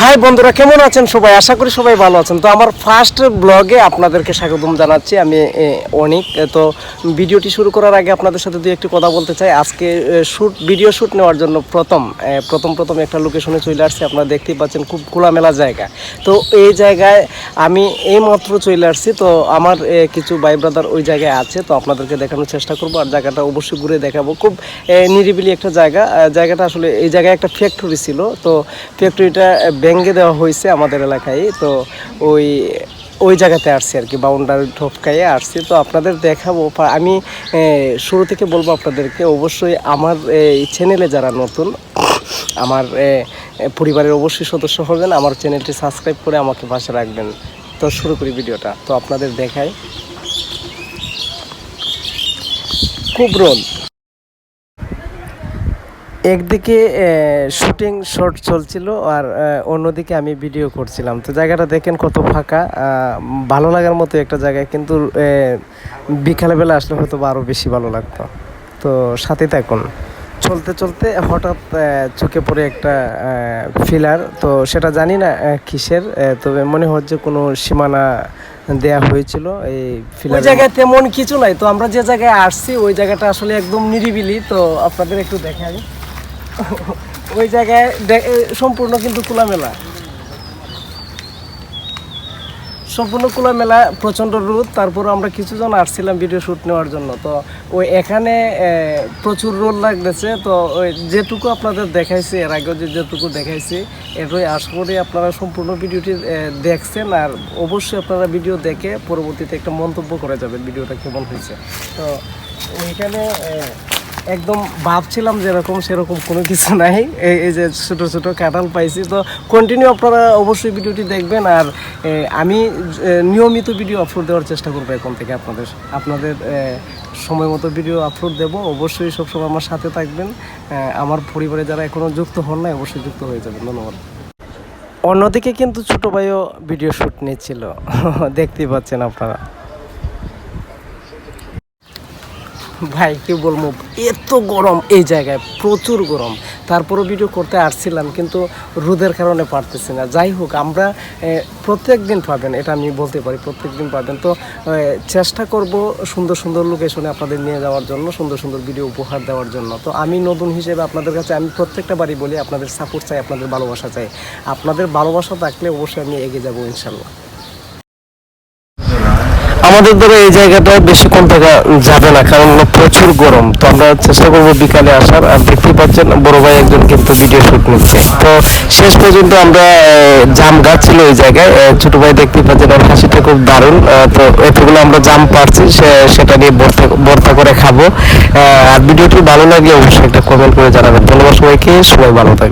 High বন্ধুরা, কেমন আছেন সবাই? আশা করি সবাই ভালো আছেন। তো আমার ফার্স্ট ব্লগে আপনাদেরকে স্বাগতম জানাচ্ছি। আমি অনিক। তো ভিডিওটি শুরু করার আগে আপনাদের সাথে দুই একটি কথা বলতে চাই। আজকে ভিডিও শ্যুট নেওয়ার জন্য প্রথম একটা লোকেশনে চলে আসছি। আপনারা দেখতেই পাচ্ছেন, খুব খোলামেলা জায়গা। তো এই জায়গায় আমি এইমাত্র চলে আসছি। তো আমার কিছু ভাই ব্রাদার ওই জায়গায় আছে, তো আপনাদেরকে দেখানোর চেষ্টা করবো। আর জায়গাটা অবশ্যই ঘুরে দেখাবো। খুব নিরিবিলি একটা জায়গাটা আসলে এই জায়গায় একটা ফ্যাক্টরি ছিল। তো ফ্যাক্টরিটা ভেঙে দেওয়া হয়েছে আমাদের এলাকায়। তো ওই জায়গাতে আসছি আর কি, বাউন্ডারি ঠপকাইয়ে আসছি। তো আপনাদের দেখাবো। আমি শুরু থেকে বলবো আপনাদেরকে, অবশ্যই আমার এই চ্যানেলে যারা নতুন, আমার পরিবারের অবশ্যই সদস্য হবেন, আমার চ্যানেলটি সাবস্ক্রাইব করে আমাকে পাশে রাখবেন। তো শুরু করি ভিডিওটা। তো আপনাদের দেখাই, খুব রোদ। একদিকে শুটিং শট চলছিল আর অন্যদিকে আমি ভিডিও করছিলাম। তো জায়গাটা দেখেন কত ফাঁকা, ভালো লাগার মতো একটা জায়গা। কিন্তু বিকালবেলা আসলে হয়তো আরও বেশি ভালো লাগতো। তো সাথে থাকুন। চলতে চলতে হঠাৎ চোখে পড়ে একটা ফিলার। তো সেটা জানি না কিসের, তবে মনে হচ্ছে কোনো সীমানা দেয়া হয়েছিল এই ফিলার। ওই জায়গায় তেমন কিছু নাই। তো আমরা যে জায়গায় আসছি ওই জায়গাটা আসলে একদম নিরিবিলি। তো আপনাদের একটু দেখাই, ওই জায়গায় সম্পূর্ণ কিন্তু খোলামেলা, প্রচণ্ড রোদ। তারপরে আমরা কিছুজন আসছিলাম ভিডিও শ্যুট নেওয়ার জন্য। তো ওই এখানে প্রচুর রোদ লাগতেছে। তো ওই যেটুকু আপনাদের দেখাইছি, এর আগেও যেটুকু দেখাইছি, এরই আশা করি আপনারা সম্পূর্ণ ভিডিওটি দেখছেন। আর অবশ্যই আপনারা ভিডিও দেখে পরবর্তীতে একটা মন্তব্য করে যাবেন ভিডিওটা কেমন হয়েছে। তো ওইখানে একদম ভাবছিলাম যেরকম সেরকম কোনো কিছু নাই। এই যে ছোটো ছোটো কাঁঠাল পাইছি। তো কন্টিনিউ আপনারা অবশ্যই ভিডিওটি দেখবেন। আর আমি নিয়মিত ভিডিও আপলোড দেওয়ার চেষ্টা করবো এখন থেকে। আপনাদের সময় মতো ভিডিও আপলোড দেবো। অবশ্যই সবসময় আমার সাথে থাকবেন। আমার পরিবারে যারা এখনও যুক্ত হন না, অবশ্যই যুক্ত হয়ে যাবেন। ধন্যবাদ। অন্যদিকে কিন্তু ছোটো ভাইও ভিডিও শ্যুট নিচ্ছিল, দেখতেই পাচ্ছেন আপনারা। ভাই কি বলবো, এত গরম এই জায়গায়, প্রচুর গরম। তারপরও ভিডিও করতে আসছিলাম, কিন্তু রোদের কারণে পারতেছি না। যাই হোক, আমরা প্রত্যেক দিন পাবেন, এটা আমি বলতে পারি, প্রত্যেক দিন পাবেন। তো চেষ্টা করব সুন্দর সুন্দর লোকেশনে আপনাদের নিয়ে যাওয়ার জন্য, সুন্দর সুন্দর ভিডিও উপহার দেওয়ার জন্য। তো আমি নতুন হিসেবে আপনাদের কাছে আমি প্রত্যেকটা বারই বলি, আপনাদের সাপোর্ট চাই, আপনাদের ভালোবাসা চাই। আপনাদের ভালোবাসা থাকলে অবশ্যই আমি এগিয়ে যাবো ইনশাল্লাহ। আমাদের ধরো এই জায়গাটায় বেশিক্ষণ থাকা যাবে না, কারণ প্রচুর গরম। তো আমরা চেষ্টা করবো বিকালে আসার। আর দেখতেই পাচ্ছেন বড় ভাই একজন কিন্তু ভিডিও শ্যুট নিচ্ছে। তো শেষ পর্যন্ত আমরা জাম গাছ ছিল এই জায়গায়, ছোট ভাই দেখতেই পাচ্ছেন, ওর হাসিটা খুব দারুণ। তো এতগুলো আমরা জাম পারছি, সেটা নিয়ে ভর্তা করে খাবো। আর ভিডিওটি ভালো লাগলে অবশ্যই একটা কমেন্ট করে জানাবেন। ধন্যবাদ সবাইকে, সবাই ভালো থাকবে।